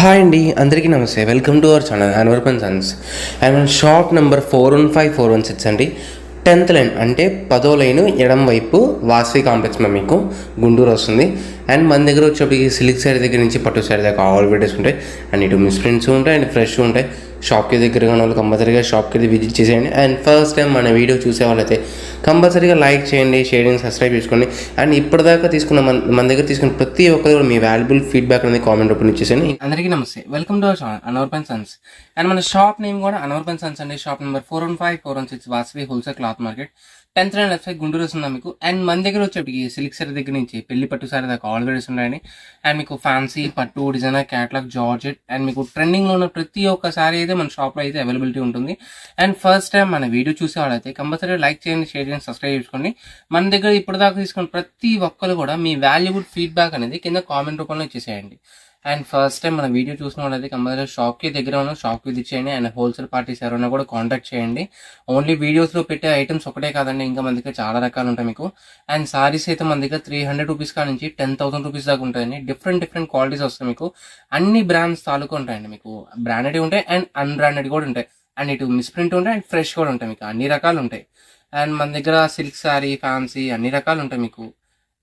Hi అండి, అందరికీ నమస్తే. Welcome to our channel Anwar and Sons. And మన షాప్ నెంబర్ 415416 అండి. 10th లైన్ అంటే 10వ లైన్ ఎడం వైపు వాసవి కాంప్లెక్స్ మీకు గుంటూరు వస్తుంది. అండ్ మన దగ్గర వచ్చేప్పటికి సిల్క్ శారీ దగ్గర నుంచి పట్టు శారీ దాకా ఆల్ వెరైటీస్ ఉంటాయి. అండ్ ఇటు మిస్ప్రింట్స్ ఉంటాయి అండ్ ఫ్రెష్ ఉంటాయి. షాప్కి దగ్గరగా ఉన్న వాళ్ళు కంపల్సరీగా షాప్కి వెళ్ళి విజిట్ చేసేయండి. అండ్ ఫస్ట్ టైం మన వీడియో చూసే వాళ్ళైతే కంపల్సరీగా లైక్ చేయండి, షేర్ చేయండి, సబ్స్క్రైబ్ చేసుకోండి. అండ్ ఇప్పటిదాకా తీసుకున్న మన దగ్గర తీసుకున్న ప్రతి ఒక్కరు కూడా మీ వాల్యుబుల్ ఫీడ్బ్యాక్ అనేది కామెంట్ రూపంలో ఇచ్చేసేయండి. అందరికీ నమస్తే, welcome to our channel Anwar and Sons. And మన షాప్ నేమ్ కూడా అన్వర్ అండ్ సన్స్ అండి. Shop number 415416 Vasavi wholesale cloth market, 10th line left side Guntur వస్తుందా మీకు. అండ్ మన దగ్గర వచ్చేప్పటికి సిల్క్ సారీ దగ్గర నుంచి పెళ్లి పట్టు సారీ దాకా ఆల్ వెరైటీస్ ఉన్నాయండి. అండ్ మీకు ఫ్యాన్సీ పట్టు డిజైనర్ క్యాటలాగ్ జార్జెట్ అండ్ మీకు ట్రెండింగ్లో ఉన్న ప్రతి ఒక్క సారీ అయితే మన షాప్లో అయితే అవైలబిలిటీ ఉంటుంది. అండ్ ఫస్ట్ టైం మన వీడియో చూసే వాళ్ళైతే కంపల్సరీ లైక్ చేయండి, షేర్ చేయండి, సబ్స్క్రైబ్ చేసుకోండి. మన దగ్గర ఇప్పటిదాకా తీసుకున్న ప్రతి ఒక్కరు కూడా మీ వాల్యుబుల్ ఫీడ్బ్యాక్ అనేది కింద కామెంట్ రూపంలో ఇచ్చేసేయండి. అండ్ ఫస్ట్ టైం మన వీడియో చూసిన వాళ్ళైతే కంపల్సరీ షాప్కి దగ్గర ఉన్న షాప్కి విజిట్ చేయండి. అండ్ హోల్సేల్ పార్టీస్ ఎవరైనా కూడా కాంటాక్ట్ చేయండి. ఓన్లీ వీడియోస్లో పెట్టే ఐటమ్స్ ఒకటే కాదండి, ఇంకా మన దగ్గర చాలా రకాలు ఉంటాయి మీకు. అండ్ సారీస్ అయితే మన దగ్గర 300 రూపీస్ కా నుంచి 10,000 రూపీస్ దాకా ఉంటాయండి. డిఫరెంట్ క్వాలిటీస్ వస్తాయి మీకు. అన్ని బ్రాండ్స్ తాలూకు ఉంటాయండి మీకు. బ్రాండెడ్ ఉంటాయి అండ్ అన్బ్రాండెడ్ కూడా ఉంటాయి. అండ్ ఇటు మిస్ప్రింట్ ఉంటాయి అండ్ ఫ్రెష్ కూడా ఉంటాయి మీకు. అన్ని రకాలు ఉంటాయి. అండ్ మన దగ్గర సిల్క్ సారీ, ఫ్యాన్సీ అన్ని రకాలు ఉంటాయి మీకు.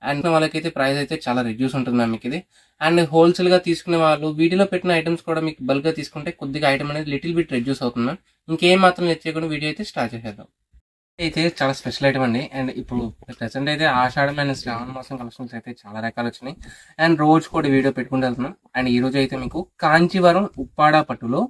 అండ్ వాళ్ళకైతే ప్రైస్ అయితే చాలా రిడ్యూస్ ఉంటుంది మ్యామ్ మీకు ఇది. అండ్ హోల్సేల్గా తీసుకునే వాళ్ళు వీడియోలో పెట్టిన ఐటమ్స్ కూడా మీకు బల్క్గా తీసుకుంటే కొద్దిగా ఐటమ్ అనేది లిటిల్ బిట్ రిడ్యూస్ అవుతుంది మ్యామ్. ఇంకేం మాత్రం తెచ్చేయకుండా వీడియో అయితే స్టార్ట్ చేసేద్దాం. అయితే చాలా స్పెషల్ ఐటమ్ అండి. అండ్ ఇప్పుడు ప్రెసెంట్ అయితే ఆషాఢం అండ్ శ్రావణ మాసం కలెక్షన్స్ అయితే చాలా రకాలు వచ్చినాయి. అండ్ రోజు కూడా వీడియో పెట్టుకుంటూ వెళ్తున్నాం. అండ్ ఈ రోజు అయితే మీకు కాంచీవరం ఉప్పాడ పట్టులో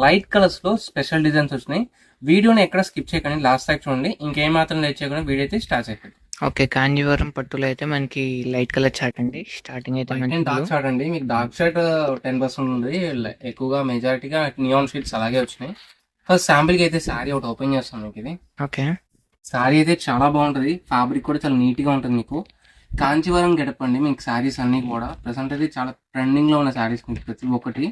లైట్ కలర్స్ లో స్పెషల్ డిజైన్స్ వచ్చినాయి. వీడియోని ఎక్కడ స్కిప్ చేయకండి, లాస్ట్ దాకా చూడండి. ఇంకేం మాత్రం తెచ్చేయకుండా వీడియో అయితే స్టార్ట్ చేసేద్దాం. ఓకే, కాంజీవరం పట్టులో అయితే మనకి లైట్ కలర్ చార్ట్ అండి. స్టార్టింగ్ అయితే డార్క్ షార్ట్ అండి. మీకు డార్క్ షార్ట్ 10% ఉంది. ఎక్కువగా మెజారిటీగా నియాన్ షీట్స్ అలాగే వచ్చినాయి. ఫస్ట్ శాంపిల్ కి అయితే శారీ ఒకటి ఓపెన్ చేస్తాను మీకు ఇది. ఓకే, శారీ అయితే చాలా బాగుంటది. ఫ్యాబ్రిక్ కూడా చాలా నీట్ గా ఉంటుంది మీకు. కాంచీవరం గెటప్ అండి. మీకు శారీస్ అన్ని కూడా ప్రెసెంట్ అయితే చాలా ట్రెండింగ్ లో ఉన్న శారీస్ మీకు ప్రతి ఒక్కటి.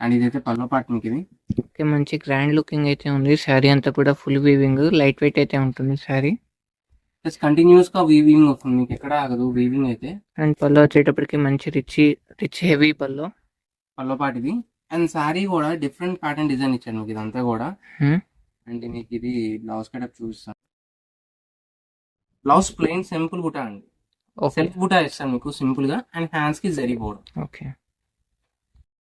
అండ్ ఇదైతే పల్లో పాటు మీకు ఇది. ఓకే, మంచి గ్రాండ్ లుకింగ్ అయితే ఉంది. శారీ అంతా కూడా ఫుల్ వీవింగ్, లైట్ వెయిట్ అయితే ఉంటుంది శారీ. ప్లస్ కంటిన్యూస్ గా వీవింగ్ వస్తుంది మీకు, ఎక్కడ ఆగదు వీవింగ్ అయితే. అండ్ పళ్ళు వచ్చేటప్పటికి మంచి రిచ్ హెవీ పల్లో పాటిది. అండ్ శారీ కూడా డిఫరెంట్ ప్యాటర్న్ డిజైన్ ఇచ్చాను మీకు ఇదంతా కూడా. అండ్ మీకు ఇది బ్లౌజ్ కటప్ చూపిస్తాను. బ్లౌజ్ ప్లెయిన్ సింపుల్ బుటా అండి. సెల్ఫ్ బుటా ఇస్తాను మీకు సింపుల్ గా. అండ్ హ్యాండ్స్ కి జరీ బోర్డ్. ఓకే,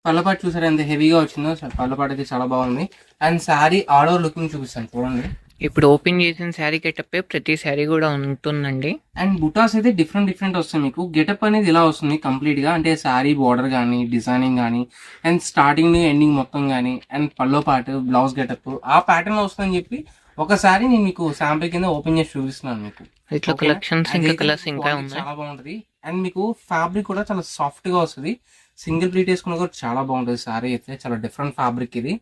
పల్లపాటు చూసారా ఎంత హెవీగా వచ్చిందో. పల్లపాటు అయితే చాలా బాగుంది. And sari all over looking చూపిస్తాను చూడండి. ఇప్పుడు ఓపెన్ చేసిన శారీ గెటప్ ప్రతి శారీ కూడా ఉంటుందండి. అండ్ బుటాస్ అయితే డిఫరెంట్ వస్తాయి మీకు. గెటప్ అనేది ఇలా వస్తుంది కంప్లీట్ గా. అంటే శారీ బార్డర్ కానీ, డిజైనింగ్ కానీ, అండ్ స్టార్టింగ్ ఎండింగ్ మొత్తం కానీ, అండ్ పల్లో పాటు బ్లౌజ్ గెటప్ ఆ ప్యాటర్న్ వస్తుందని చెప్పి ఒకసారి నేను మీకు శాంపిల్ కింద ఓపెన్ చేసి చూపిస్తున్నాను మీకు. ఇట్లా కలెక్షన్స్ ఇంకా కలర్స్ ఇంకా ఉన్నాయి. చాలా బాగుంటది. అండ్ మీకు ఫ్యాబ్రిక్ కూడా చాలా సాఫ్ట్ గా వస్తుంది. సింగిల్ ప్లీట్ వేసుకున్న కూడా చాలా బాగుంటుంది. శారీ అయితే చాలా డిఫరెంట్ ఫ్యాబ్రిక్ ఇది.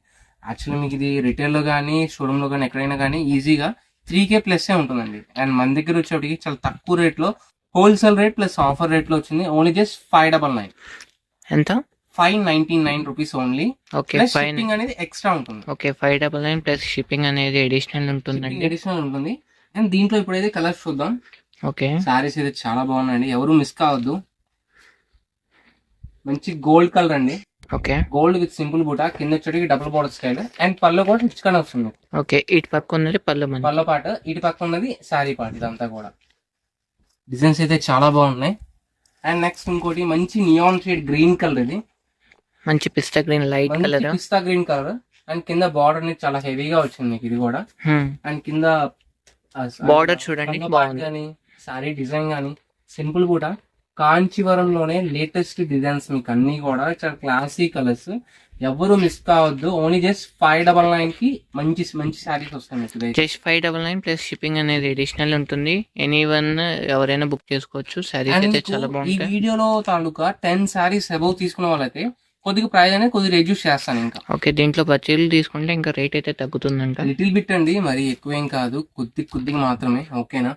యాక్చువల్లీ మీకు ఇది రిటైల్లో కానీ, షోరూమ్లో కానీ, ఎక్కడైనా కానీ ఈజీగా 3K ప్లస్ ఉంటుందండి. అండ్ మన దగ్గర వచ్చేటికి చాలా తక్కువ రేట్లో హోల్సేల్ రేట్ ప్లస్ ఆఫర్ రేట్లో వచ్చింది. Only just 599. ఎంత? 599 రూపీస్ ఓన్లీ. ఓకే, షిప్పింగ్ అనేది ఎక్స్ట్రా ఉంటుంది. ఓకే, 599 ప్లస్ షిప్పింగ్ అనేది అడిషనల్ ఉంటుంది. అండ్ దీంట్లో ఇప్పుడైతే కలర్స్ చూద్దాం. ఓకే, సారీస్ అయితే చాలా బాగున్నాయండి, ఎవరు మిస్ కావద్దు. మంచి గోల్డ్ కలర్ అండి. ఓకే, గోల్డ్ విత్ సింపుల్ బూటా, కింద వచ్చేటికి డబుల్ బోర్డర్ స్టైల్. అండ్ పళ్ళు కూడా రిచ్ గా వస్తుంది. ఓకే, ఇటు పక్క ఉన్నది పళ్ళు పాట, ఇటు పక్క ఉన్నది శారీ పాట. ఇదంతా కూడా డిజైన్స్ అయితే చాలా బాగున్నాయి. అండ్ నెక్స్ట్ ఇంకోటి మంచి నియాన్ షేడ్ గ్రీన్ కలర్. ఇది మంచి pista green, light colour, pista green colour. And కింద బార్డర్ అనేది చాలా హెవీగా వచ్చింది మీకు ఇది కూడా. అండ్ కింద బార్డర్ చూడండి కానీ, శారీ డిజైన్ కానీ సింపుల్ బూటా. కాంచీవరంలోనే లేటెస్ట్ డిజైన్స్ మీకు అన్ని కూడా చాలా క్లాసీ కలర్స్. ఎవరు మిస్ కావద్దు. ఓన్లీ జస్ట్ 599 కి మంచి శారీస్ వస్తాయి మీకు. జస్ట్ 599 ప్లస్ షిప్పింగ్ అనేది అడిషనల్ ఉంటుంది. ఎనీవన్ ఎవరైనా బుక్ చేసుకోవచ్చు. శారీస్ అయితే చాలా బాగుంటాయి. ఈ వీడియోలో తాలూకా 10 శారీస్ అబౌవ్ తీసుకున్న వాళ్ళైతే కొద్దిగా ప్రైస్ అనేది కొద్దిగా రెడ్యూస్ చేస్తాను ఇంకా. ఓకే, దీంట్లో పర్చేలు తీసుకుంటే ఇంకా రేట్ అయితే తగ్గుతుందంట. లిటిల్ బిట్ అండి, మరి ఎక్కువేం కాదు, కొద్దిగా మాత్రమే. ఓకేనా.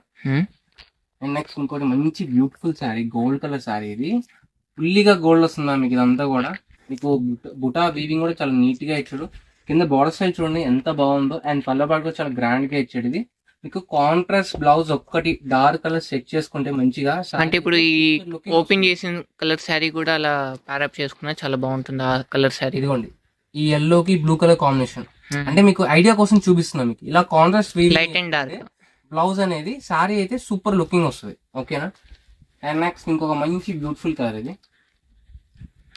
అండ్ నెక్స్ట్ ఇంకోటి మంచి beautiful sari, gold colour sari. ఇది ఫుల్లీగా గోల్డ్ వస్తుందా మీకు ఇదంతా కూడా. మీకు బుటా వీవింగ్ కూడా చాలా నీట్ గా ఇచ్చాడు. కింద బార్డర్ స్టైల్ చూడండి ఎంత బాగుందో. అండ్ పల్లెపాటు కూడా చాలా గ్రాండ్ గా ఇచ్చాడు. ఇది మీకు కాంట్రాస్ట్ బ్లౌజ్ ఒక్కటి డార్క్ కలర్ సెట్ చేసుకుంటే మంచిగా అంటే ఇప్పుడు ఈ ఓపెన్ చేసిన కలర్ శారీ కూడా అలా ప్యారప్ చేసుకున్నా చాలా బాగుంటుంది ఆ కలర్ శారీ. ఇదిగోండి ఈ ఎల్లోకి బ్లూ కలర్ కాంబినేషన్, అంటే మీకు ఐడియా కోసం చూపిస్తున్నాను. మీకు ఇలా contrast light and dark blouse అనేది సారీ అయితే సూపర్ లుకింగ్ వస్తుంది. ఓకేనా. అండ్ నెక్స్ట్ ఇంకొక మంచి బ్యూటిఫుల్ కలర్ ఇది.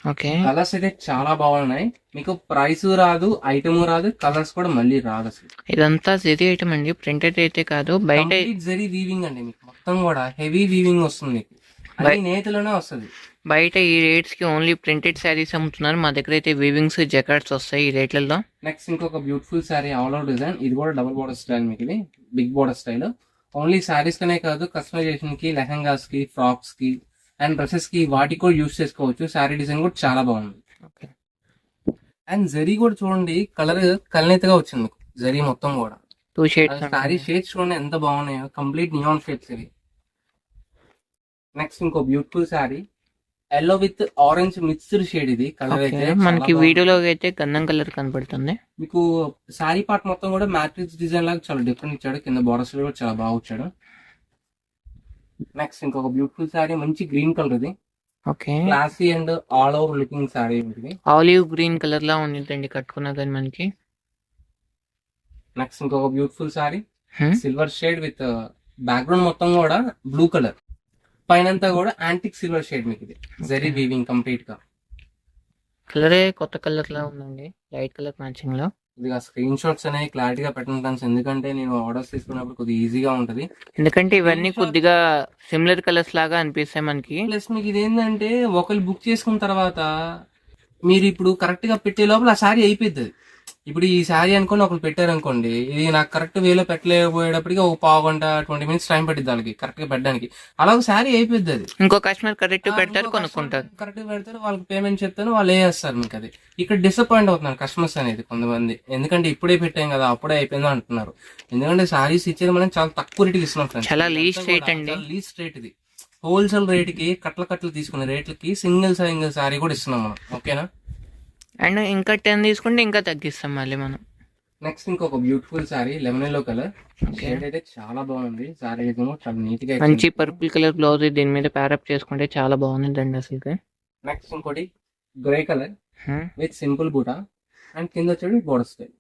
ఓకే, కలర్స్ అయితే చాలా బాగున్నాయి. మీకు ప్రైస్ రాదు, ఐటమ్ రాదు, కలర్స్ కూడా మళ్ళీ రాదు అసలు. ఇదంతా జరీ ఐటమ్ అండి, ప్రింటెడ్ అయితే కాదు. బయట జరీ వీవింగ్ అండి, మీకు మొత్తం కూడా హెవీ వీవింగ్ వస్తుంది. మీకు అన్ని నేతలోనే వస్తుంది. బయట ఈ రేట్స్ కి ఓన్లీ ప్రింటెడ్ శారీస్ అమ్ముతున్నారు. మా దగ్గర అయితే వీవింగ్స్ జకాట్స్ వస్తాయి ఈ రేట్లలో. నెక్స్ట్ ఇంకొక beautiful sari all out design. ఇది కూడా డబుల్ బోర్డర్ స్టైల్, మీకు ఇది big border style. Only saris కనే కాదు, కస్టమైజేషన్ కి, లెహంగాస్ కి, ఫ్రాక్స్ కి అండ్ డ్రెస్సెస్ కి వాటికి కూడా యూస్ చేసుకోవచ్చు. శారీ డిజైన్ కూడా చాలా బాగుంది. అండ్ జరీ కూడా చూడండి, కలర్ కలనేతగా వచ్చింది మీకు జరీ మొత్తం కూడా. 2 షేడ్స్. శారీ షేడ్స్ చూడండి ఎంత బాగున్నాయో, కంప్లీట్ నియాన్ షేడ్స్ ఇవి. నెక్స్ట్ ఇంకో beautiful sari yellow with orange mixed shade. ఇది కలర్ అయితే మనకి వీడియోలో అయితే గంధం కలర్ కనపడుతుంది. మీకు శారీ పార్ట్ మొత్తం కూడా మ్యాట్రిక్స్ డిజైన్ లాగా చాలా డిఫరెంట్ ఇచ్చాడు. కింద బార్డర్స్ కూడా చాలా బాగా వచ్చాడు. నెక్స్ట్ ఇంకొక బ్యూటిఫుల్ శారీ మంచి గ్రీన్ కలర్. ఇది okay, classy and all over looking sari ఉంటుంది. ఆలివ్ గ్రీన్ కలర్ లా ఉందండి కట్టుకున్నా కానీ మనకి. నెక్స్ట్ ఇంకొక beautiful sari silver shade with background మొత్తం కూడా బ్లూ కలర్, పైనంతా కూడా యాంటిక్ సిల్వర్ షేడ్. మీకు ఇది జరీ వీవింగ్ కంప్లీట్ గా. కలరే కొత్త కలర్ లా ఉందండి, లైట్ కలర్ మ్యాచింగ్ లో. ఇది స్క్రీన్ షాట్స్ అనేవి క్లారిటీగా పెట్టండి, ఎందుకంటే నేను ఆర్డర్స్ తీసుకున్నప్పుడు కొద్దిగా ఈజీగా ఉంటది. ఎందుకంటే ఇవన్నీ కొద్దిగా సిమిలర్ కలర్స్ లాగా అనిపిస్తాయి మనకి. ప్లస్ మీకు ఇది ఏంటంటే ఒకళ్ళు బుక్ చేసుకున్న తర్వాత మీరు ఇప్పుడు కరెక్ట్ గా పెట్టే లోపల ఆ శారీ అయిపోతుంది. ఇప్పుడు ఈ శారీ అనుకోండి ఒకరు పెట్టారనుకోండి, ఇది నాకు కరెక్ట్ వేలో పెట్టలేకపోయేటప్పటికి ఒక పావు గంట 20 minutes టైం పట్టింది వాళ్ళకి కరెక్ట్ గా పెట్టడానికి. అలా ఒక శారీ అయిపోద్ది. అది ఇంకో కస్టమర్ కరెక్ట్ పెడతారు, కొనుక్కుంటారు. కరెక్ట్ పెడతారు, వాళ్ళకి పేమెంట్ చెప్తాను, వాళ్ళు వేస్తారు మీకు. అది ఇక్కడ డిసప్పాయింట్ అవుతున్నారు కస్టమర్స్ అనేది కొంతమంది, ఎందుకంటే ఇప్పుడే పెట్టాం కదా అప్పుడే అయిపోయిందో అంటున్నారు. ఎందుకంటే శారీస్ ఇచ్చేది మనం చాలా తక్కువ రేటుకి ఇస్తున్నాం ఫ్రెండ్స్. చాలా లీస్ట్ రేట్ అండి, లీస్ట్ రేట్ ఇది. హోల్సేల్ రేట్ కి కట్టలు తీసుకునే రేట్లకి సింగిల్ శారీ కూడా ఇస్తున్నాం మనం. ఓకేనా. అండ్ ఇంకా 10 తీసుకుంటే ఇంకా తగ్గిస్తాం మళ్ళీ మనం. నెక్స్ట్ ఇంకొక beautiful sari lemon yellow colour shade అయితే చాలా బాగుంది. శారీ అయితే చాలా నీట్ గా మంచి పర్పుల్ కలర్ బ్లౌజ్ దీని మీద ప్యారప్ చేసుకుంటే చాలా బాగుందండి అసలు. నెక్స్ట్ ఇంకోటి గ్రే కలర్ విత్ సింపుల్ బూటా అండ్ కింద వచ్చేది border style.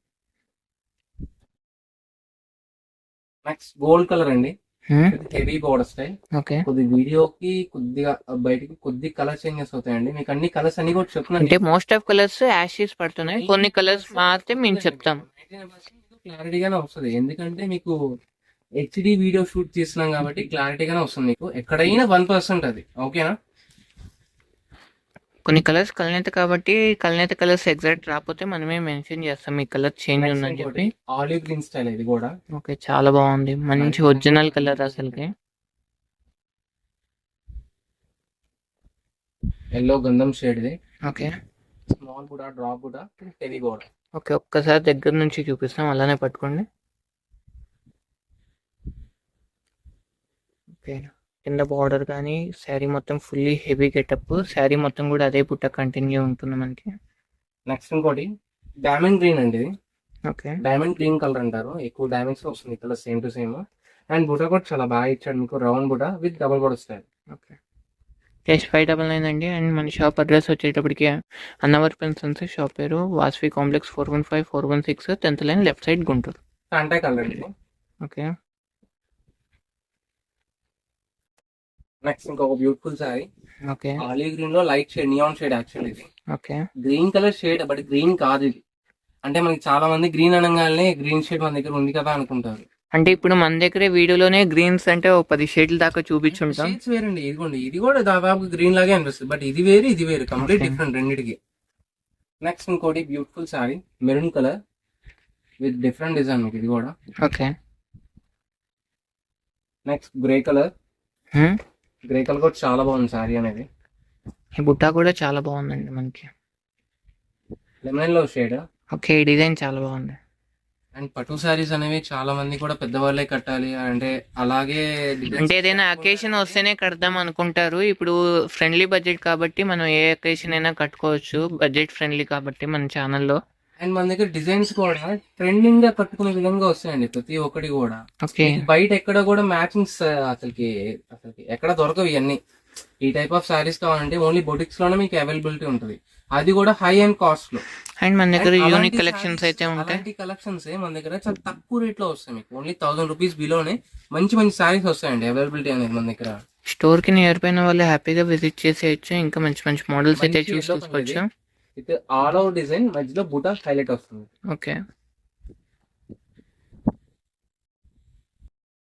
Next gold colour అండి, హెవీ బోర్డర్ స్టైల్. ఓకే, కొద్ది వీడియోకి కొద్దిగా బయటికి కొద్ది కలర్ చేంజెస్ అవుతాయండి. మీకు అన్ని కలర్స్ అన్ని కూడా చెప్తున్నాను. అంటే మోస్ట్ ఆఫ్ కలర్స్ యాషెస్ పడుతున్నాయి, కొన్ని కలర్స్ మాత్రం మేము చెప్తాం. క్లారిటీగానే వస్తుంది, ఎందుకంటే మీకు హెచ్డి వీడియో షూట్ చేస్తున్నాం కాబట్టి క్లారిటీగానే వస్తుంది. మీకు ఎక్కడైనా 1% అది. ఓకేనా. కొన్ని కలర్స్ కలనేత కాబట్టి కలనేత కలర్స్ ఎగ్జాక్ట్ రాకపోతే మనమే మెన్షన్ చేస్తాం ఈ కలర్ చేంజ్ ఉందని చెప్పి. ఆలివ్ గ్రీన్ స్టైల్ ఇది కూడా. ఓకే, చాలా బాగుంది, మంచి ఒరిజినల్ కలర్ అసలుకి. ఎల్లో గంధం షేడ్ ఇది. ఓకే, స్మాల్ కూడా డ్రాప్ కూడా హెవీ కూడా. ఓకే, ఒక్కసారి దగ్గర నుంచి చూపిస్తాం, అలానే పట్టుకోండి. ఓకే, కింద బార్డర్ కానీ శారీ మొత్తం ఫుల్లీ హెవీ గెటప్. శారీ మొత్తం కూడా అదే పుట్ట కంటిన్యూ ఉంటుంది మనకి. నెక్స్ట్ ఇంకోటి డైమండ్ గ్రీన్ అండి ఇది. ఓకే, డైమండ్ గ్రీన్ కలర్ అంటారు, ఎక్కువ డైమండ్స్ వస్తుంది ఇక్కడ సేమ్ టు సేమ్. అండ్ బుట్ట కూడా చాలా బాగా ఇచ్చాడు మీకు, రౌండ్ బుట్ట with double border style. Okay, cash 599 అండి. అండ్ మన షాప్ అడ్రస్ వచ్చేటప్పటికి అన్నవరపు సన్స్, షాప్ పేరు Vasavi complex 415-416 10th line left side Guntur. Contact colour ఇది. ఓకే, నెక్స్ట్ ఇంకొక beautiful sari. Okay, olive green లో light shade, neon shade actually ఇది. Okay, green colour shade but green కాదు ఇది. అంటే మనకి చాలా మంది గ్రీన్ అనగానే గ్రీన్ షేడ్ మన దగ్గర ఉంది కదా అనుకుంటారు. అంటే ఇప్పుడు మన దగ్గర వీడియోలోనే గ్రీన్స్ అంటే 10 షేడ్ల దాకా చూపించుంటాం. షేడ్స్ వేరండి, ఇదిగోండి ఇది కూడా దాదాపు గ్రీన్ లాగే అనిపిస్తుంది, బట్ ఇది వేరు ఇది వేరు, కంప్లీట్ డిఫరెంట్ రెండింటికి. నెక్స్ట్ ఇంకోటి beautiful sorry maroon colour with different design మీకు ఇది కూడా. Okay, next grey colour. Grey colour కూడా చాలా బాగుంది సారీ అనేది. ఈ బుట్ట కూడా చాలా బాగుందండి మనకి, లెమన్ లో షేడ్. ఓకే, ఈ డిజైన్ చాలా బాగుంది. అండ్ పట్టు సారీస్ అనేవి చాలా మంది కూడా పెద్దవాళ్ళే కట్టాలి అంటే అలాగే అంటే ఏదైనా అకేషన్ వస్తేనే కడదాం అనుకుంటారు. ఇప్పుడు ఫ్రెండ్లీ బడ్జెట్ కాబట్టి మనం ఏ అకేషన్ అయినా కట్టుకోవచ్చు, బడ్జెట్ ఫ్రెండ్లీ కాబట్టి మన ఛానల్లో. అండ్ మన దగ్గర డిజైన్స్ కూడా ట్రెండింగ్ గా కట్టుకునే విధంగా వస్తాయండి ప్రతి ఒక్కటి కూడా. ఓకే. మీకు బయట ఎక్కడ కూడా మ్యాచింగ్స్ అసలుకి ఎక్కడ దొరకవు ఇవన్నీ. ఈ టైప్ ఆఫ్ సారీస్ కావాలంటే ఓన్లీ బొటిక్స్ లోనే మీకు అవైలబిలిటీ ఉంటుంది, అది కూడా హై అండ్ కాస్ట్ లో. అండ్ మన దగ్గర And యూనిక్ అలాంటి కలెక్షన్స్ sarees, అయితే ఉంటాయి. అలాంటి కలెక్షన్స్ మన దగ్గర చాలా తక్కువ రేట్ లో వస్తాయి మీకు. ఓన్లీ 1000 రూపీస్ బిలోనే మంచి మంచి సారీస్ వస్తాయండి అవైలబిలిటీ అనేది మన దగ్గర. స్టోర్ కి నియర్ పైన వాళ్ళు హ్యాపీగా విజిట్ చేసేయచ్చు. ఇంకా మంచి మంచి మోడల్స్ అయితే మంచి చూసి yellow colour తీసుకోవచ్చు. ఇది ఆల్ ఓవర్ డిజైన్, మధ్యలో బుటా హైలైట్ వస్తుంది. ఓకే.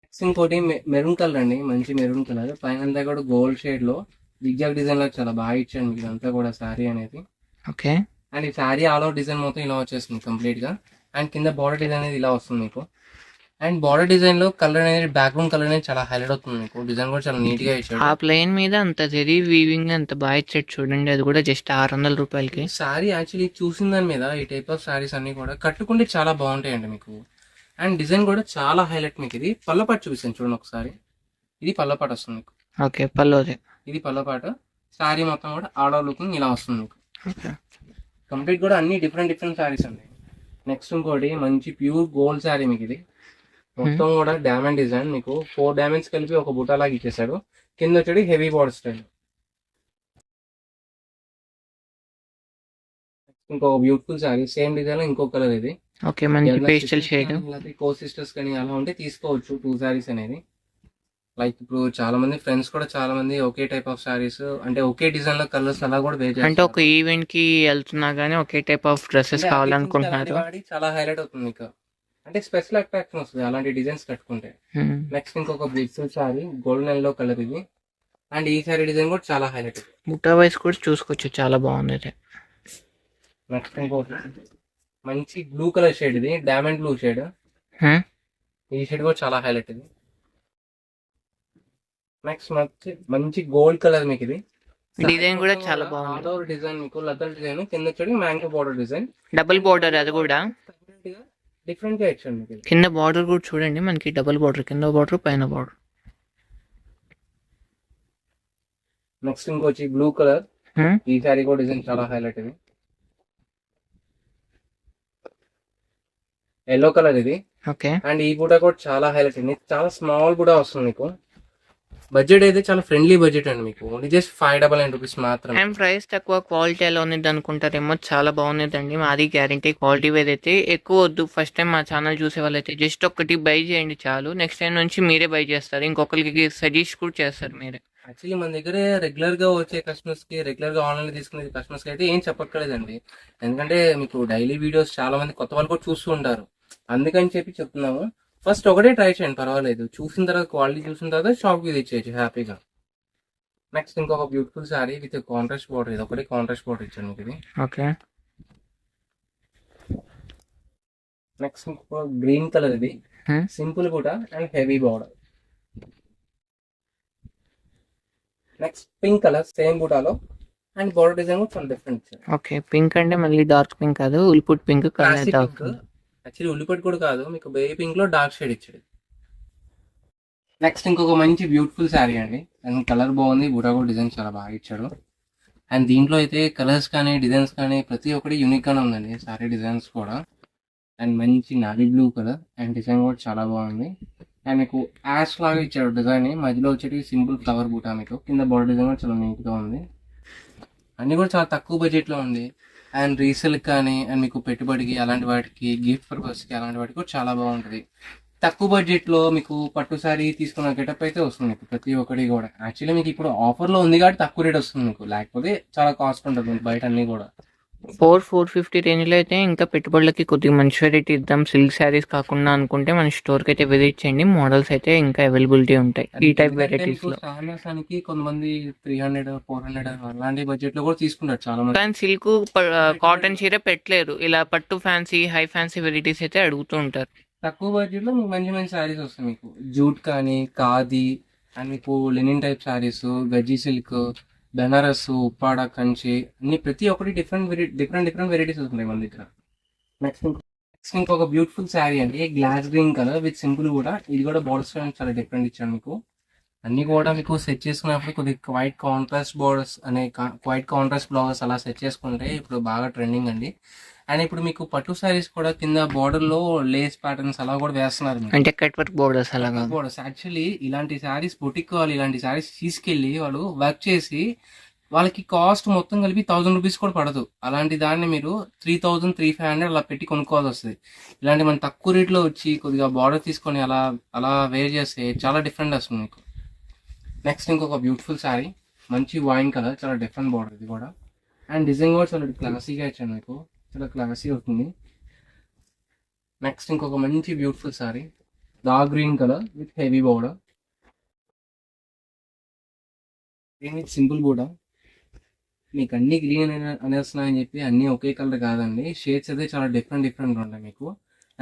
నెక్స్ట్ ఇంకోటి మెరూన్ కలర్ అండి, మంచి మెరూన్ కలర్. పైన అంతా కూడా గోల్డ్ షేడ్ లో జిగ్జాగ్ డిజైన్ లో చాలా బాగా ఇచ్చాడు మీకు ఇదంతా కూడా సారీ అనేది. ఓకే. అండ్ ఈ సారీ ఆల్ ఓవర్ డిజైన్ మొత్తం ఇలా వచ్చేస్తుంది కంప్లీట్ గా. అండ్ కింద బార్డర్ డిజైన్ అనేది ఇలా వస్తుంది మీకు. అండ్ బార్డర్ డిజైన్ లో కలర్ అనేది బ్యాక్గ్రౌండ్ కలర్ అనేది చాలా హైలైట్ అవుతుంది మీకు. డిజైన్ కూడా చాలా నీట్ గా ఇచ్చాడు. ఆ ప్లెయిన్ మీద అంత జరీ వీవింగ్ అంత బాగా ఇచ్చాడు చూడండి. అది కూడా జస్ట్ 600 రూపాయలకి. సారీ యాక్చువల్లీ చూసిన దాని మీద ఈ టైప్ ఆఫ్ సారీస్ అన్ని కూడా కట్టుకుంటే చాలా బాగుంటాయండి మీకు. అండ్ డిజైన్ కూడా చాలా హైలైట్ మీకు. ఇది పల్లపాటు చూపిస్తాను చూడండి ఒకసారి. ఇది పల్లపాటు వస్తుంది మీకు. ఓకే. పల్లోదే. ఇది పల్లపాటు. సారీ మొత్తం కూడా ఆర్డర్ లుకింగ్ ఇలా వస్తుంది మీకు. ఓకే. కంప్లీట్ కూడా అన్ని డిఫరెంట్ సారీస్ అండి. నెక్స్ట్ ఇంకోటి మంచి ప్యూర్ గోల్డ్ సారీ మీకు. ఇది మొత్తం కూడా డైమండ్ డిజైన్ మీకు. 4 డైమండ్స్ కలిపి ఒక బుటా లాగా ఇచ్చేసాడు. కింద వచ్చేది హెవీ బార్డర్ స్టైల్. ఇంకో బ్యూటిఫుల్ సారీ సేమ్ డిజైన్ లో ఇంకో కలర్. ఇది ఓకే. మంచి పేస్టల్ షేడ్. కో సిస్టర్స్ కానీ అలా ఉంటే తీసుకోవచ్చు 2 సారీస్ అనేది. లైక్ ఇప్పుడు చాలా మంది ఫ్రెండ్స్ కూడా చాలా మంది ఒకే టైప్ ఆఫ్ సారీస్ అంటే ఒకే డిజైన్ లో కలర్స్ అలా కూడా వేర్ అంటే ఒక ఈవెంట్ కి వెళ్తున్నా గానీ ఒకే టైప్ ఆఫ్ డ్రెస్సెస్ కావాలనుకుంటున్నారు. చాలా హైలైట్ అవుతుంది మీకు. అంటే స్పెషల్ అట్రాక్షన్ వస్తుంది అలాంటి డిజైన్స్ కట్టుకుంటే. నెక్స్ట్ ఇంకొక beautiful sorry golden yellow colour ఇది. అండ్ ఈ సారీ డిజైన్ కూడా చాలా హైలైట్. బుట్టా వైస్ కూడా చూసుకోవచ్చు, చాలా బాగుంది. నెక్స్ట్ ఇంకోటి మంచి బ్లూ కలర్ షేడ్. ఇది డైమండ్ బ్లూ షేడ్. ఈ షేడ్ కూడా చాలా హైలైట్. ఇది నెక్స్ట్ మంచి గోల్డ్ కలర్ మీకు. ఇది డిజైన్ కూడా చాలా బాగుంది. డిజైన్ మీకు లతల్ డిజైన్, కింద వచ్చేది mango border design. Double border అది కూడా డిఫరెంట్ గా ఇచ్చాడు మీకు. కింద బార్డర్ కూడా చూడండి మనకి డబుల్ బార్డర్, కింద బార్డర్ పైన బార్డర్. నెక్స్ట్ ఇంకొచ్చి బ్లూ కలర్. ఈ సారీ కూడా డిజైన్ చాలా హైలైట్. ఇది ఎల్లో కలర్ ఇది. ఓకే. అండ్ ఈ బూటా కూడా చాలా హైలైట్ అండి. చాలా స్మాల్ కూడా వస్తుంది మీకు. బడ్జెట్ అయితే చాలా ఫ్రెండ్లీ బడ్జెట్ అండి మీకు. ఓన్లీ జస్ట్ 599 రూపీస్ మాత్రం. అండ్ ప్రైస్ తక్కువ, క్వాలిటీ ఎలా ఉంది అనుకుంటారేమో, చాలా బాగుందండి. మాది గ్యారంటీ. క్వాలిటీ ఏదైతే ఎక్కువ వద్దు. ఫస్ట్ టైం మా ఛానల్ చూసే వాళ్ళైతే జస్ట్ ఒకటి బై చేయండి చాలు. నెక్స్ట్ టైం నుంచి మీరే బై చేస్తారు, ఇంకొకరికి సజెస్ట్ కూడా చేస్తారు మీరే. యాక్చువల్లీ మన దగ్గర రెగ్యులర్ గా వచ్చే కస్టమర్స్ కి, రెగ్యులర్ గా ఆన్లైన్ తీసుకునే కస్టమర్స్ కి అయితే ఏం చెప్పక్కర్లేదండి. ఎందుకంటే మీకు డైలీ వీడియోస్ చాలా మంది కొత్త వాళ్ళు కూడా చూస్తూ ఉంటారు. అందుకని చెప్పి చెప్తున్నాము. ఫస్ట్ ఒకటే ట్రై చేయండి, పర్వాలేదు. చూసిన తర్వాత క్వాలిటీ చూసిన తర్వాత షాప్ కి తెచ్చేయచ్చు హ్యాపీగా. నెక్స్ట్ ఇంకొక beautiful sari with contrast border. ఇది ఒకటి కాంట్రాస్ట్ బార్డర్ ఇచ్చాను మీకు. ఇది ఓకే. నెక్స్ట్ ఇంకొక గ్రీన్ కలర్. ఇది సింపుల్ కూడా and heavy border. Next pink colour same బూటాలో అండ్ బార్డర్ డిజైన్ కూడా చాలా డిఫరెంట్. ఓకే. పింక్ అంటే మళ్ళీ డార్క్ పింక్ కాదు, ఉల్పుట్ పింక్ కలర్. యాక్చువల్లీ ఉల్లిపట్టు కూడా కాదు మీకు, బేబీ పింక్ లో డార్క్ షేడ్ ఇచ్చాడు. నెక్స్ట్ ఇంకొక మంచి బ్యూటిఫుల్ శారీ అండి. అండ్ కలర్ బాగుంది, బూటా కూడా డిజైన్ చాలా బాగా ఇచ్చాడు. అండ్ దీంట్లో అయితే కలర్స్ కానీ డిజైన్స్ కానీ ప్రతి ఒక్కటి యూనిక్ గానే ఉందండి శారీ డిజైన్స్ కూడా. అండ్ మంచి navy blue colour and design కూడా చాలా బాగుంది. అండ్ మీకు యాష్ లాగా ఇచ్చాడు డిజైన్. మధ్యలో వచ్చేటి సింపుల్ ఫ్లవర్ బూటా మీకు. కింద బార్డర్ డిజైన్ కూడా చాలా నీట్ గా ఉంది. అన్ని కూడా చాలా తక్కువ బడ్జెట్ లో ఉంది. అండ్ రీసేల్ కానీ అండ్ మీకు పెట్టుబడికి అలాంటి వాటికి, గిఫ్ట్ పర్పస్ కి అలాంటి వాటికి కూడా చాలా బాగుంటుంది. తక్కువ బడ్జెట్ లో మీకు పట్టు సారీ తీసుకున్న గెటప్ అయితే వస్తుంది మీకు ప్రతి ఒక్కటి కూడా. యాక్చువల్లీ మీకు ఇప్పుడు ఆఫర్ లో ఉంది కాబట్టి తక్కువ రేట్ వస్తుంది మీకు, లేకపోతే చాలా కాస్ట్ ఉంటుంది మీకు బయట అన్ని కూడా. 450 రేంజ్ లో అయితే ఇంకా పెట్టుబడులకి కొద్దిగా మంచి వెరైటీ ఇద్దాం, సిల్క్ శారీస్ కాకుండా అనుకుంటే మన స్టోర్ కి అయితే విజిట్ చేయండి. మోడల్స్ అయితే ఇంకా అవైలబిలిటీ ఉంటాయి ఈ టైప్ వెరైటీస్ లో. సామాసానికి కొంతమంది 300, 400 అలాంటి బడ్జెట్ లో కూడా తీసుకుంటారు చాలా మంది. కానీ సిల్క్, కాటన్ చీర పెట్టలేరు. ఇలా పట్టు ఫ్యాన్సీ, హై ఫ్యాన్సీ వెరైటీస్ అయితే అడుగుతూ ఉంటారు. తక్కువ బడ్జెట్ లో మీకు మంచి మంచి శారీస్ వస్తాయి మీకు. జూట్ కానీ, ఖాదీ అండ్ మీకు Lenin type saris, గజ్జీ silk, Banaras, Uppada, Kanchi అన్ని ప్రతి ఒక్కటి డిఫరెంట్ వెరైటీస్ వస్తున్నాయి మన దగ్గర. నెక్స్ట్ ఇంకొక బ్యూటిఫుల్ శారీ అండి. Glass green colour with simple కూడా. ఇది కూడా బార్డర్ స్టైల్ చాలా డిఫరెంట్ ఇచ్చాను మీకు. అన్నీ కూడా మీకు సెట్ చేసుకున్నప్పుడు కొద్దిగా క్వైట్ కాంట్రాస్ట్ బోర్డర్స్ అనే క్వైట్ కాంట్రాస్ట్ బ్లౌజెస్ అలా సెట్ చేసుకుంటే ఇప్పుడు బాగా ట్రెండింగ్ అండి. అండ్ ఇప్పుడు మీకు పట్టు శారీస్ కూడా కింద బార్డర్లో లేస్ ప్యాటర్న్స్ అలా కూడా వేస్తున్నారు మీకు. అంటే కట్ వర్క్ బోర్డర్స్ అలాగా. బోర్డర్స్ యాక్చువల్లీ ఇలాంటి శారీస్ బొటిక్ వాళ్ళు ఇలాంటి శారీస్ తీసుకెళ్ళి వాళ్ళు వర్క్ చేసి వాళ్ళకి కాస్ట్ మొత్తం కలిపి 1000 రూపీస్ కూడా పడదు. అలాంటి దాన్ని మీరు 3000, 3500 అలా పెట్టి కొనుక్కోవాల్సి వస్తుంది. ఇలాంటి మన తక్కువ రేట్లో వచ్చి కొద్దిగా బార్డర్ తీసుకొని అలా అలా వేర్ చేస్తే చాలా డిఫరెంట్ వస్తుంది మీకు. నెక్స్ట్ ఇంకొక బ్యూటిఫుల్ శారీ, మంచి వైన్ కలర్, చాలా డిఫరెంట్ బార్డర్ ఇది కూడా. అండ్ డిజైన్ కూడా చాలా క్లాసీగా ఇచ్చాను మీకు, చాలా క్లాసీ అవుతుంది. నెక్స్ట్ ఇంకొక మంచి beautiful sari, dark green colour with heavy border, green with simple border. మీకు అన్ని గ్రీన్ అనేస్తున్నాయని చెప్పి అన్ని ఒకే కలర్ కాదండి, షేడ్స్ అయితే చాలా డిఫరెంట్ ఉంటాయి మీకు.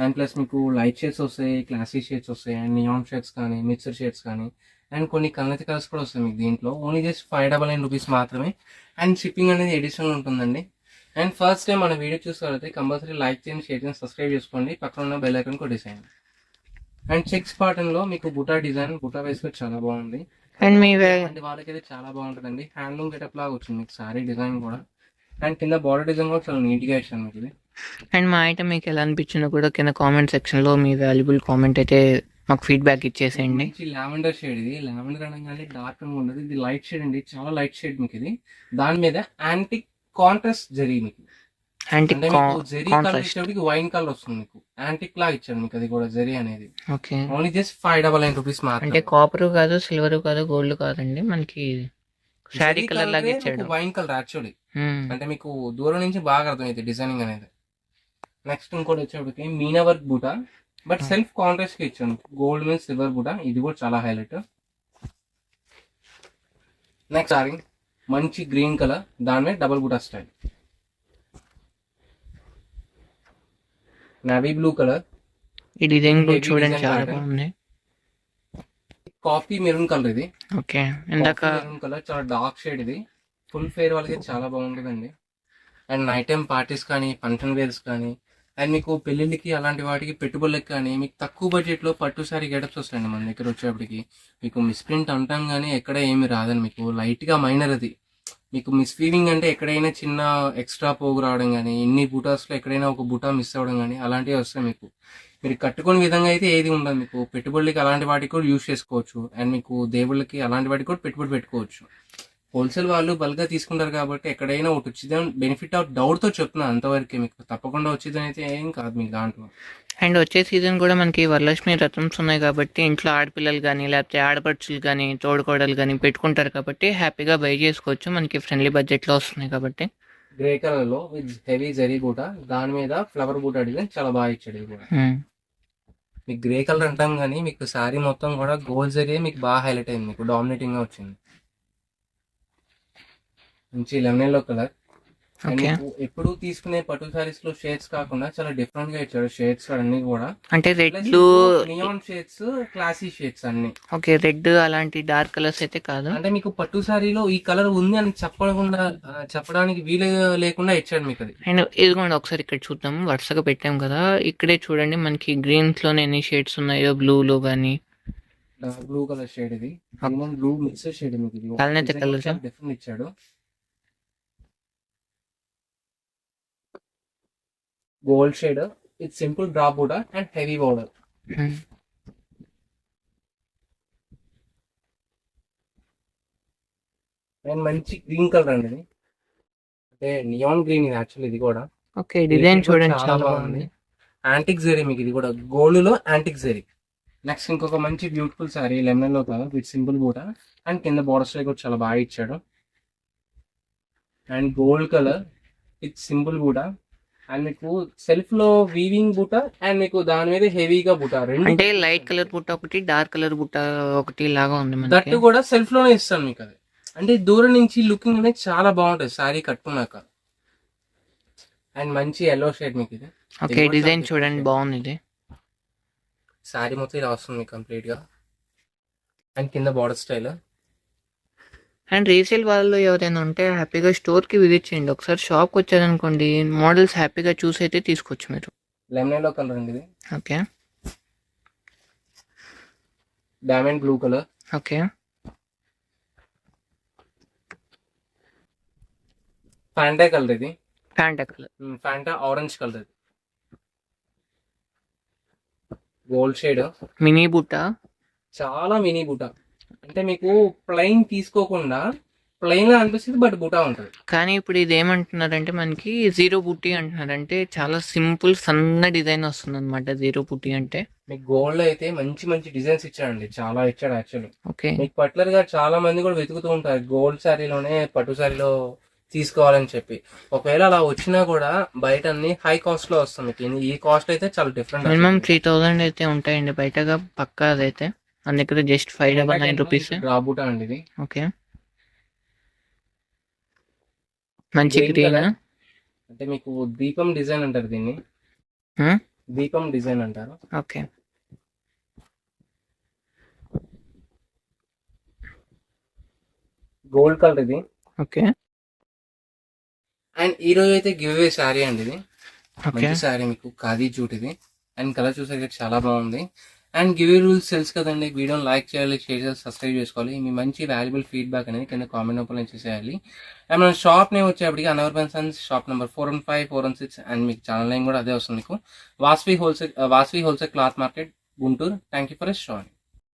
అండ్ ప్లస్ మీకు లైట్ షేడ్స్ వస్తాయి, క్లాసీ షేడ్స్ వస్తాయి, అండ్ నియాన్ షేడ్స్ కానీ మిక్సర్ షేడ్స్ కానీ, అండ్ కొన్ని కలర్ కలర్స్ కూడా వస్తాయి మీకు దీంట్లో. ఓన్లీ జస్ట్ 599 రూపీస్ మాత్రమే. అండ్ షిప్పింగ్ అనేది ఎడిషనల్ ఉంటుందండి. అండ్ ఫస్ట్ టైం మన వీడియో చూసుకోవాలంటే కంపల్సరీ లైక్ చేయండి, షేర్ చేయండి, సబ్స్క్రైబ్ చేసుకోండి, పక్కన ఉన్న బెల్ ఐకాన్ కూడా డిజైన్. అండ్ చెక్స్ పాటర్న్లో మీకు బుటా డిజైన్, బుటా వేసుకొని చాలా బాగుంది. అండ్ మీ అంటే వాళ్ళకైతే చాలా బాగుంటుందండి. హ్యాండ్లూమ్ గెటప్ లాగా వచ్చింది మీకు సారీ డిజైన్ కూడా. అండ్ కింద బార్డర్ డిజైన్ కూడా చాలా నీట్గా ఇచ్చాను మీకు ఇది. అండ్ మా ఐటమ్ మీకు ఎలా అనిపించిందో కూడా కింద కామెంట్ సెక్షన్లో మీ వాల్యుబుల్ కామెంట్ అయితే మాకు ఫీడ్బ్యాక్ ఇచ్చేసేయండి. మంచి లావెండర్ షేడ్ ఇది. లావెండర్ అనగానే డార్క్ గా ఉండదు, ఇది లైట్ షేడ్ అండి, చాలా లైట్ షేడ్ మీకు ఇది. దాని మీద యాంటిక్ కాంట్రాస్ట్ జరీ మీకు, యాంటిక్ అంటే మీకు జరీ కలర్ ఇచ్చేటికి వైన్ కలర్ వస్తుంది మీకు, యాంటిక్ లాగా ఇచ్చాడు మీకు అది కూడా జరీ అనేది. ఓకే. ఓన్లీ జస్ట్ 599 రూపీస్ మాత్రం. అంటే కాపర్ కాదు, సిల్వర్ కాదు, గోల్డ్ కాదండి, మనకి శారీ కలర్ లాగా ఇచ్చాడు, వైన్ కలర్ యాక్చువల్లీ. అంటే మీకు దూరం నుంచి బాగా అర్థమైంది డిజైనింగ్ అనేది. నెక్స్ట్ ఇంకోటి వచ్చేప్పటికి మీనా వర్క్ బూటా, బట్ సెల్ఫ్ కాంట్రాస్ట్ కి ఇచ్చాను, గోల్డ్ మీద సిల్వర్ బూటా, ఇది కూడా చాలా హైలైట్. నెక్స్ట్ సారీ మంచి గ్రీన్ కలర్, దాని మీద డబుల్ బూటా స్టైల్, నావీ బ్లూ కలర్, ఈ డిజైన్ కూడా చూడండి చాలా బాగుంది. కాఫీ మెరూన్ కలర్ ఇది. ఓకే. ఇందాక మెరూన్ కలర్ చాలా డార్క్ షేడ్ ఇది, ఫుల్ ఫేర్ వాళ్ళకి చాలా బాగుంటుందండి. అండ్ నైట్ టైం పార్టీస్ కానీ, ఫంక్షన్ వేర్స్ కానీ, అండ్ మీకు పెళ్ళిళ్ళకి అలాంటి వాటికి పెట్టుబడులకు కానీ మీకు తక్కువ బడ్జెట్లో పట్టు సారీ గెటప్స్ వస్తాయండి మన దగ్గర వచ్చేప్పటికి. మీకు మిస్ప్రింట్ అంటాం కానీ ఎక్కడ ఏమి రాదని, మీకు లైట్గా మైనర్ అది. మీకు మిస్ఫీవింగ్ అంటే ఎక్కడైనా చిన్న ఎక్స్ట్రా పోగు రావడం కానీ, ఇన్ని బూటాస్లో ఎక్కడైనా ఒక బూటా మిస్ అవ్వడం కానీ అలాంటివి వస్తాయి మీకు. మీరు కట్టుకునే విధంగా అయితే ఏది ఉండదు మీకు. పెట్టుబడులకి అలాంటి వాటికి కూడా యూజ్ చేసుకోవచ్చు, అండ్ మీకు దేవుళ్ళకి అలాంటి వాటికి కూడా పెట్టుబడి పెట్టుకోవచ్చు. హోల్సేల్ వాళ్ళు బల్క్గా తీసుకుంటారు కాబట్టి ఎక్కడైనా ఒకటి వచ్చిందని బెనిఫిట్ ఆఫ్ డౌట్తో చెప్తున్నా అంతవరకే, మీకు తప్పకుండా వచ్చిందని అయితే ఏం కాదు మీకు దాంట్లో. అండ్ వచ్చే సీజన్ కూడా మనకి వరలక్ష్మి రథమ్స్ ఉన్నాయి కాబట్టి ఇంట్లో ఆడపిల్లలు కానీ లేకపోతే ఆడపడుచులు కానీ తోడుకోడలు కానీ పెట్టుకుంటారు కాబట్టి హ్యాపీగా బై చేసుకోవచ్చు, మనకి ఫ్రెండ్లీ బడ్జెట్లో వస్తున్నాయి కాబట్టి. గ్రే కలర్ లో విత్ హెవీ జరీ బూట, దాని మీద ఫ్లవర్ బూట డిజైన్ చాలా బాగా ఇచ్చాడు ఇది కూడా. మీకు గ్రే కలర్ అంటాం కానీ మీకు సారీ మొత్తం కూడా గోల్డ్ జరీ మీకు బాగా హైలైట్ అయింది, మీకు డామినేటింగ్ గా వచ్చింది. మంచి లెమన్ ఎల్లో కలర్. ఎప్పుడు తీసుకునే పట్టు సారీస్ లో షేడ్స్ కాకుండా చాలా డిఫరెంట్ గా ఇచ్చాడు షేడ్స్ అన్ని కూడా. అంటే red, neon shades, classy shades అన్ని. ఓకే. రెడ్ అలాంటి డార్క్ కలర్స్ అయితే కాదు. అంటే మీకు పట్టు సారీలో ఈ కలర్ ఉంది అని చెప్పడానికి వీలు లేకుండా ఇచ్చాడు మీకు అది. అండ్ ఇదిగోండి ఒకసారి ఇక్కడ చూద్దాం, వరుసగా పెట్టాం కదా, ఇక్కడే చూడండి మనకి గ్రీన్స్ లోనే ఎన్ని షేడ్స్ ఉన్నాయో, బ్లూలో కానీ. బ్లూ కలర్ షేడ్ ఇది, బ్లూ మిక్సర్ షేడ్ మీకు ఇది డిఫరెంట్ ఇచ్చాడు. Gold shade with simple drop border and heavy border. And మంచి గ్రీన్ కలర్ అండి ఇది, అంటే నియాన్ గ్రీన్ ఇది యాక్చువల్లీ ఇది కూడా. ఓకే. డిజైన్ చూడండి చాలా బాగుంది. యాంటిక్ జరీ మీకు ఇది కూడా, గోల్డ్ లో యాంటిక్ జరీ. నెక్స్ట్ ఇంకొక మంచి బ్యూటిఫుల్ సారీ లెమన్ లో కలర్ విత్ సింపుల్ బూట, అండ్ కింద బోర్డర్స్ కూడా చాలా బాగా ఇచ్చాడు. And gold colour with simple బూట, అండ్ మీకు సెల్ఫ్ లో వీవింగ్ బుట్ట, అండ్ మీకు దాని మీద హెవీగా బుట్ట, రెండు అంటే లైట్ కలర్ బుట్ట ఒకటి, డార్క్ కలర్ బుట్ట ఒకటి లాగా ఉంది. దట్టు కూడా సెల్ఫ్ లోనే ఇస్తాను మీకు అది. అంటే దూరం నుంచి లుకింగ్ అనేది చాలా బాగుంటుంది సారీ కట్టుకున్నాక. అండ్ మంచి ఎల్లో షేడ్ మీకు ఇది. ఓకే. డిజైన్ చూడండి బాగుంది ఇది. సారీ మొత్తం ఇలా వస్తుంది మీకు కంప్లీట్ గా, అండ్ కింద బార్డర్ స్టైల్. అండ్ రీసేల్ వాళ్ళు ఎవరైనా ఉంటే హ్యాపీగా స్టోర్కి విజిట్ చేయండి. ఒకసారి షాప్కి వచ్చారనుకోండి, మోడల్స్ హ్యాపీగా చూసి అయితే తీసుకోవచ్చు మీరు. లెమన్ ఎల్లో కలర్ అండి ఇది. Okay. Diamond blue colour. Okay. Fanta colour ఇది, Fanta colour. Fanta orange colour ఇది, గోల్డ్ షేడ్, మినీ బుట్ట. చాలా మినీ బుటా. అంటే మీకు ప్లెయిన్ తీసుకోకుండా ప్లెయిన్ లా అనిపిస్తుంది, బట్ బుటా ఉంటుంది. కానీ ఇప్పుడు ఇది ఏమంటున్నారంటే మనకి జీరో బుట్టి అంటున్నారు. అంటే చాలా సింపుల్ సన్న డిజైన్ వస్తుంది అనమాట జీరో బుట్టి అంటే. మీకు గోల్డ్ అయితే మంచి మంచి డిజైన్స్ ఇచ్చాడండి, చాలా ఇచ్చాడు యాక్చువల్లీ. ఓకే. మీకు పట్లర్ గా చాలా మంది కూడా వెతుకుతూ ఉంటారు గోల్డ్ శారీలోనే పట్టు శారీలో తీసుకోవాలని చెప్పి. ఒకవేళ అలా వచ్చినా కూడా బయట అన్ని హై కాస్ట్ లో వస్తుంది. మీకు ఈ కాస్ట్ అయితే చాలా డిఫరెంట్. మినిమం 3000 అయితే ఉంటాయండి బయటగా పక్కా. అదైతే మన దగ్గర జస్ట్ 599 రూపీస్. రాబుటా అండి ఇది. ఓకే. మంచి Green గ్రీన్. colour. అంటే మీకు దీపం డిజైన్ అంటారు దీన్ని, దీపం డిజైన్ అంటారు. ఓకే. గోల్డ్ కలర్ ఇది. ఓకే. అండ్ ఈ రోజు అయితే గివ్ అవే శారీ అండి ఇది. ఓకే. మంచి శారీ, మీకు ఖాదీ జూట్ ఇది. అండ్ కలర్ చూసాక చాలా బాగుంది. అండ్ గివ్ అవే రూల్స్ తెలుసు కదండి, వీడియోని లైక్ చేయాలి, షేర్ చేయాలి, సబ్స్క్రైబ్ చేసుకోవాలి. మీ మంచి వాల్యుబుల్ ఫీడ్బ్యాక్ అనేది కింద కామెంట్ రూపంలో చేసేయాలి. అండ్ మన షాప్ నేమ్ వచ్చేప్పటికి అనవర్పన్ సన్స్, షాప్ నెంబర్ 415, 416. అండ్ మీకు ఛానల్ నేమ్ కూడా అదే వస్తుంది మీకు. Vasvi wholesale cloth market, Guntur. Thank you for showing.